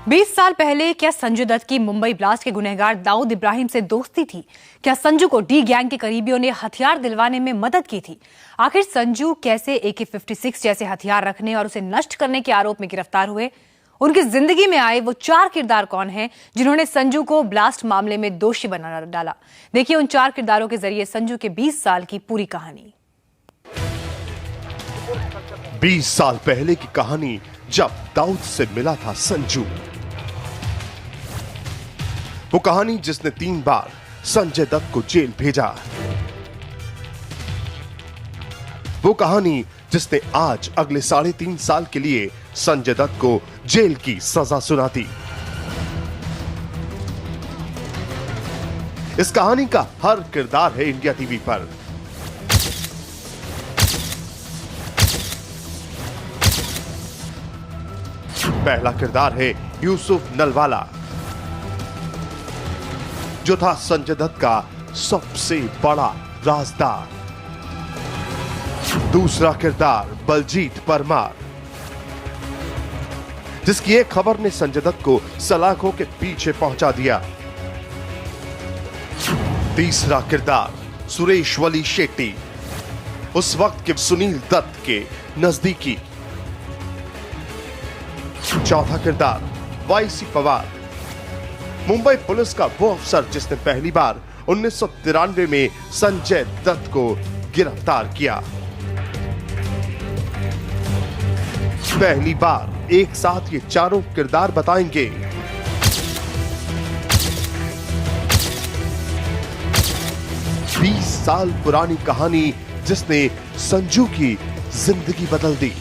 20 साल पहले क्या संजय दत्त की मुंबई ब्लास्ट के गुनहगार दाऊद इब्राहिम से दोस्ती थी? क्या संजू को डी गैंग के करीबियों ने हथियार दिलवाने में मदद की थी? आखिर संजू कैसे AK-47 जैसे हथियार रखने और उसे नष्ट करने के आरोप में गिरफ्तार हुए? उनकी जिंदगी में आए वो 4 किरदार कौन हैं जिन्होंने संजू को ब्लास्ट मामले में दोषी बना डाला? देखिए उन 4 किरदारों के जरिए संजू के 20 साल की पूरी कहानी। 20 साल पहले की कहानी, जब दाऊद से मिला था संजू। वो कहानी जिसने 3 बार संजय दत्त को जेल भेजा। वो कहानी जिसने आज अगले 3.5 साल के लिए संजय दत्त को जेल की सजा सुनाती। इस कहानी का हर किरदार है इंडिया टीवी पर। पहला किरदार है यूसुफ नलवाला, जो था संजय दत्त का सबसे बड़ा राजदार। दूसरा किरदार बलजीत परमार, जिसकी एक खबर ने संजय दत्त को सलाखों के पीछे पहुंचा दिया। तीसरा किरदार सुरेश वली शेट्टी, उस वक्त के सुनील दत्त के नजदीकी। चौथा किरदार वाईसी पवार, मुंबई पुलिस का वो अफसर जिसने पहली बार 1993 में संजय दत्त को गिरफ्तार किया। पहली बार एक साथ ये चारों किरदार बताएंगे। बीस साल पुरानी कहानी जिसने संजू की जिंदगी बदल दी।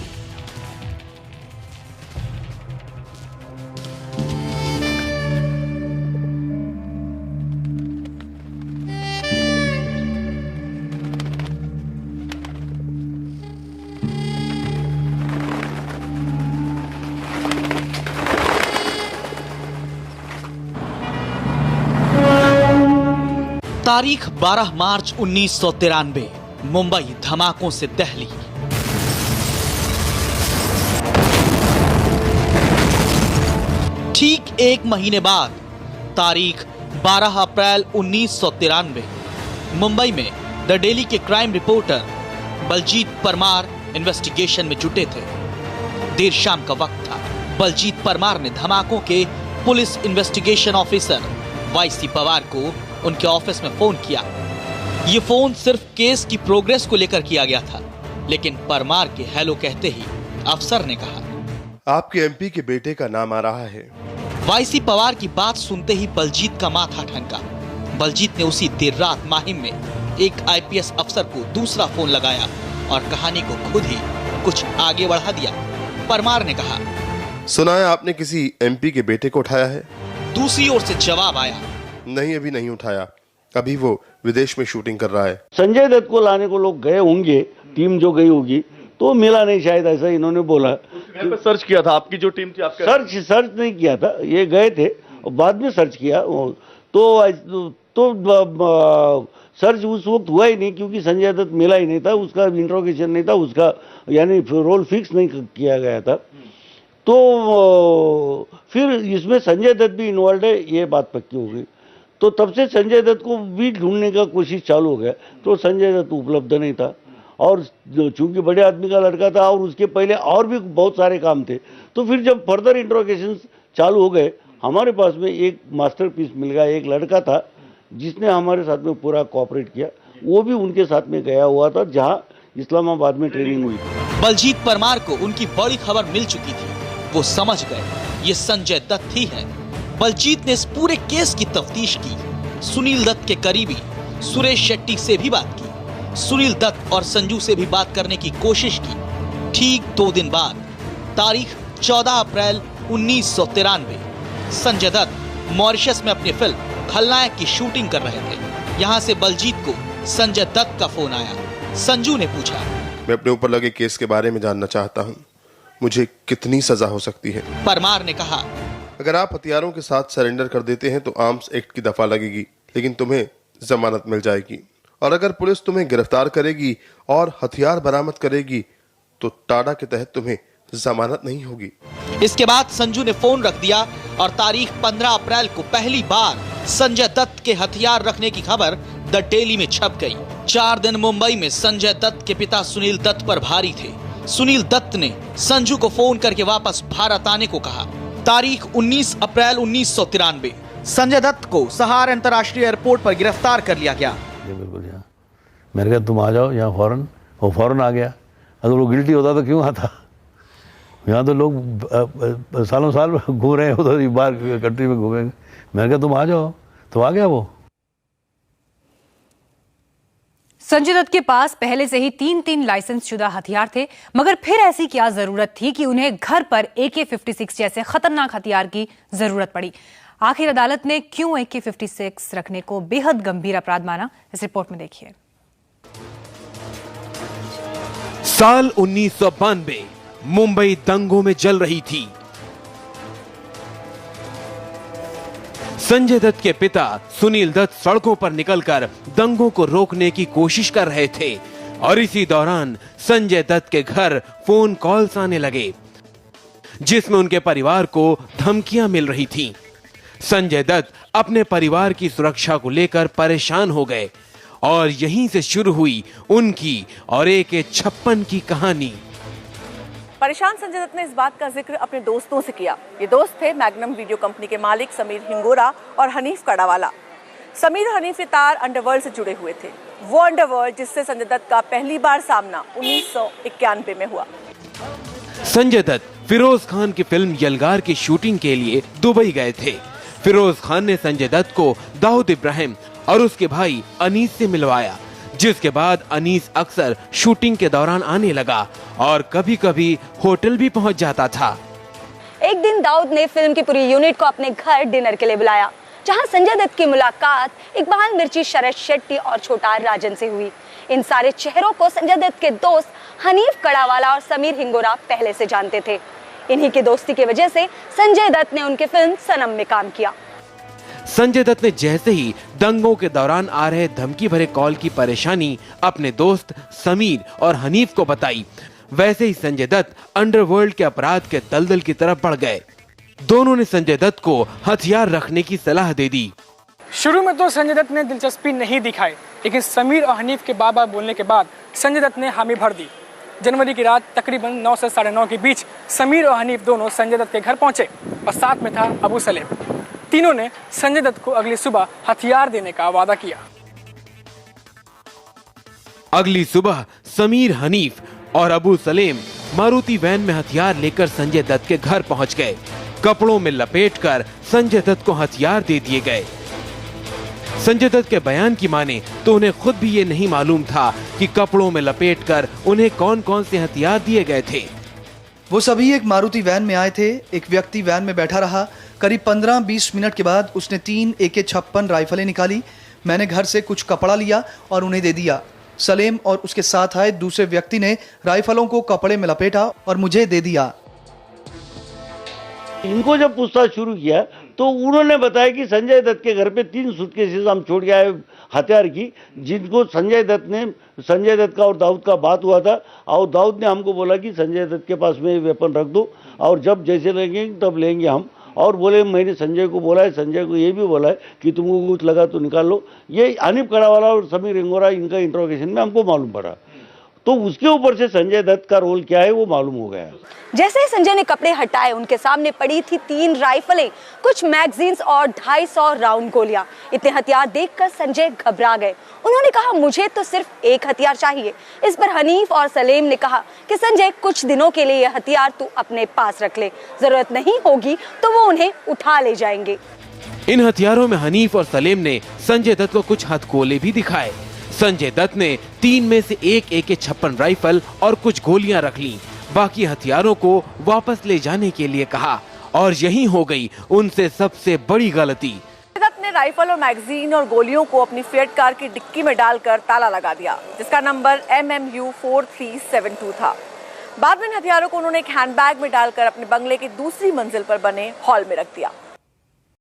तारीख 12 मार्च 1993, मुंबई धमाकों से दहली। ठीक 1 महीने बाद, तारीख 12 अप्रैल 1993, मुंबई में द डेली के crime reporter Baljeet Parmar investigation में जुटे थे। देर शाम का वक्त था। बलजीत परमार ने धमाकों के police investigation officer YC Pawar को उनके ऑफिस में फोन किया। यह फोन सिर्फ केस की प्रोग्रेस को लेकर किया गया था, लेकिन परमार के हेलो कहते ही अफसर ने कहा, आपके एमपी के बेटे का नाम आ रहा है। वाईसी पवार की बात सुनते ही बलजीत का माथा ठनका। बलजीत ने उसी देर रात माहिम में एक IPS अफसर को दूसरा फोन लगाया और कहानी को खुद ही कुछ आगे बढ़ा दिया। परमार ने कहा, सुना है आपने किसी MP के बेटे को उठाया है? दूसरी ओर से जवाब आया, नहीं, अभी नहीं उठाया, अभी वो विदेश में शूटिंग कर रहा है। संजय दत्त को लाने को लोग गए होंगे, टीम जो गई होगी, तो मिला नहीं शायद, ऐसा इन्होंने बोला। घर पे सर्च किया था, आपकी जो टीम थी आपका? सर्च नहीं किया था, ये गए थे और बाद में सर्च किया। तो सर्च उस वक्त हुआ ही नहीं, क्योंकि संजय दत्त मिला ही नहीं था, उसका इंट्रोगेशन नहीं था, उसका यानी रोल फिक्स नहीं किया गया था। तो फिर इसमें संजय दत्त भी इन्वॉल्व है, ये बात पक्की हो गई। तो तब से संजय दत्त को भी ढूंढने का कोशिश चालू हो गया, तो संजय दत्त उपलब्ध नहीं था। और चूंकि बड़े आदमी का लड़का था और उसके पहले और भी बहुत सारे काम थे, तो फिर जब फर्दर इंट्रोगेशन चालू हो गए, हमारे पास में एक मास्टरपीस मिल गया। एक लड़का था जिसने हमारे साथ में पूरा कोऑपरेट किया, वो भी उनके साथ में गया हुआ था जहाँ इस्लामाबाद में ट्रेनिंग हुई थी। बलजीत परमार को उनकी बड़ी खबर मिल चुकी थी। वो समझ गए ये संजय दत्त ही है। बलजीत ने इस पूरे केस की तफ्तीश की। सुनील दत्त के करीबी सुरेश शेट्टी से भी बात की। सुनील दत्त और संजू से भी बात करने की कोशिश की। ठीक 2 दिन बाद, तारीख 14 अप्रैल 1993, संजय दत्त मॉरिशस में अपनी फिल्म खलनायक की शूटिंग कर रहे थे। यहाँ से बलजीत को संजय दत्त का फोन आया। संजू ने पूछा, मैं अपने ऊपर लगे केस के बारे में जानना चाहता हूँ, मुझे कितनी सजा हो सकती है? परमार ने कहा, अगर आप हथियारों के साथ सरेंडर कर देते हैं तो आर्म्स एक्ट की दफा लगेगी, लेकिन तुम्हें जमानत मिल जाएगी। और अगर पुलिस तुम्हें गिरफ्तार करेगी और हथियार बरामद करेगी तो टाडा के तहत तुम्हें जमानत नहीं होगी। इसके बाद संजू ने फोन रख दिया और तारीख 15 अप्रैल को पहली बार संजय दत्त के हथियार रखने की खबर द डेली में छप गई। 4 दिन मुंबई में संजय दत्त के पिता सुनील दत्त पर भारी थे। सुनील दत्त ने संजू को फोन करके वापस भारत आने को कहा। तारीख 19 अप्रैल 1993 संजय दत्त को सहार अंतर्राष्ट्रीय एयरपोर्ट पर गिरफ्तार कर लिया गया। बिल्कुल यहाँ मैंने कहा तुम आ जाओ यहाँ फौरन, वो फौरन आ गया। अगर वो गिल्टी होता तो क्यों आता? यहाँ तो लोग सालों साल घूम रहे हैं, उधर बाहर कंट्री में घूमेंगे। मैंने कहा तुम आ जाओ, तो आ गया वो। संजय दत्त के पास पहले से ही 3 लाइसेंस शुदा हथियार थे, मगर फिर ऐसी क्या जरूरत थी कि उन्हें घर पर AK-56 जैसे खतरनाक हथियार की जरूरत पड़ी? आखिर अदालत ने क्यों AK-56 रखने को बेहद गंभीर अपराध माना? इस रिपोर्ट में देखिए। साल 1992 मुंबई दंगों में जल रही थी। संजय दत्त के पिता सुनील दत्त सड़कों पर निकलकर दंगों को रोकने की कोशिश कर रहे थे और इसी दौरान संजय दत्त के घर फोन कॉल्स आने लगे जिसमें उनके परिवार को धमकियां मिल रही थीं। संजय दत्त अपने परिवार की सुरक्षा को लेकर परेशान हो गए और यहीं से शुरू हुई उनकी और AK-56 की कहानी। परेशान संजय दत्त ने इस बात का जिक्र अपने दोस्तों से किया। ये दोस्त थे मैग्नम वीडियो कंपनी के मालिक समीर हिंगोरा और हनीफ कड़ावाला। समीर और हनीफ के तार अंडरवर्ल्ड से जुड़े हुए थे, वो अंडरवर्ल्ड जिससे संजय दत्त का पहली बार सामना 1991 में हुआ। संजय दत्त फिरोज खान की फिल्म यलगार की शूटिंग के लिए दुबई गए थे। फिरोज खान ने संजय दत्त को दाऊद इब्राहिम और उसके भाई अनीस से मिलवाया, जिसके बाद अनीस अक्सर शूटिंग के दौरान आने लगा और कभी-कभी होटल भी पहुंच जाता था। एक दिन दाऊद ने फिल्म की पूरी यूनिट को अपने घर डिनर के लिए बुलाया, जहां संजय दत्त की मुलाकात इकबाल मिर्ची, शरद शेट्टी और छोटा राजन से हुई। इन सारे चेहरों को संजय दत्त के दोस्त हनीफ कड़ावाला और समीर हिंगोरा पहले से जानते थे। इन्हीं की दोस्ती की वजह से संजय दत्त ने उनके फिल्म सनम में काम किया। संजय दत्त ने जैसे ही दंगों के दौरान आ रहे धमकी भरे कॉल की परेशानी अपने दोस्त समीर और हनीफ को बताई, वैसे ही संजय दत्त अंडरवर्ल्ड के अपराध के दलदल की तरफ बढ़ गए। दोनों ने संजय दत्त को हथियार रखने की सलाह दे दी। शुरू में तो संजय दत्त ने दिलचस्पी नहीं दिखाई, लेकिन समीर और हनीफ के बाबा बोलने के बाद संजय दत्त ने हामी भर दी। जनवरी की रात तकरीबन 9 से 9:30 के बीच समीर और हनीफ दोनों संजय दत्त के घर पहुंचे और साथ में था अबू सलेम। तीनों ने संजय दत्त को अगली सुबह हथियार देने का वादा किया। अगली सुबह समीर, हनीफ और अबू सलेम मारुति वैन में हथियार लेकर संजय दत्त के घर पहुंच गए। कपड़ों में लपेटकर संजय दत्त को हथियार दे दिए गए। संजय दत्त के बयान की माने तो उन्हें खुद भी ये नहीं मालूम था कि कपड़ों में लपेटकर उन्हें कौन कौन से हथियार दिए गए थे। वो सभी एक मारुति वैन में आए थे। एक व्यक्ति वैन में बैठा रहा। करीब 15-20 मिनट के बाद उसने 3 AK-56 राइफलें निकाली। मैंने घर से कुछ कपड़ा लिया और उन्हें दे दिया। सलेम और उसके साथ आए दूसरे व्यक्ति ने राइफलों को कपड़े में लपेटा और मुझे दे दिया। इनको जब पूछताछ शुरू किया तो उन्होंने बताया कि संजय दत्त के घर पे 3 सूटकेसेस हम छोड़ के आए हथियार की, जिनको संजय दत्त का और दाऊद का बात हुआ था और दाऊद ने हमको बोला कि संजय दत्त के पास में ये वेपन रख दो और जब जैसे लेंगे तब लेंगे हम। और बोले मैंने संजय को बोला है, संजय को ये भी बोला है कि तुमको कुछ लगा तो निकाल लो। ये हनीफ कड़ावाला और समीर हिंगोरा, इनका इंट्रोगेशन में हमको मालूम पड़ा, तो उसके ऊपर से संजय दत्त का रोल क्या है वो मालूम हो गया। जैसे ही संजय ने कपड़े हटाए, उनके सामने पड़ी थी 3 राइफलें, कुछ मैगजीन्स और 250 राउंड गोलियां। इतने हथियार देखकर संजय घबरा गए। उन्होंने कहा, मुझे तो सिर्फ एक हथियार चाहिए। इस पर हनीफ और सलेम ने कहा कि संजय, कुछ दिनों के लिए यह हथियार तू अपने पास रख ले, जरूरत नहीं होगी तो वो उन्हें उठा ले जाएंगे। इन हथियारों में हनीफ और सलेम ने संजय दत्त को कुछ हथकंडे भी दिखाए। संजय दत्त ने 3 में से एक AK-56 राइफल और कुछ गोलियां रख लीं। बाकी हथियारों को वापस ले जाने के लिए कहा और यही हो गई उनसे सबसे बड़ी गलती। दत्त ने राइफल और मैगजीन और गोलियों को अपनी फिएट कार की डिक्की में डालकर ताला लगा दिया, जिसका नंबर MMU 4372 था। बाद में इन हथियारों को उन्होंने एक हैंडबैग में डालकर अपने बंगले की दूसरी मंजिल पर बने हॉल में रख दिया।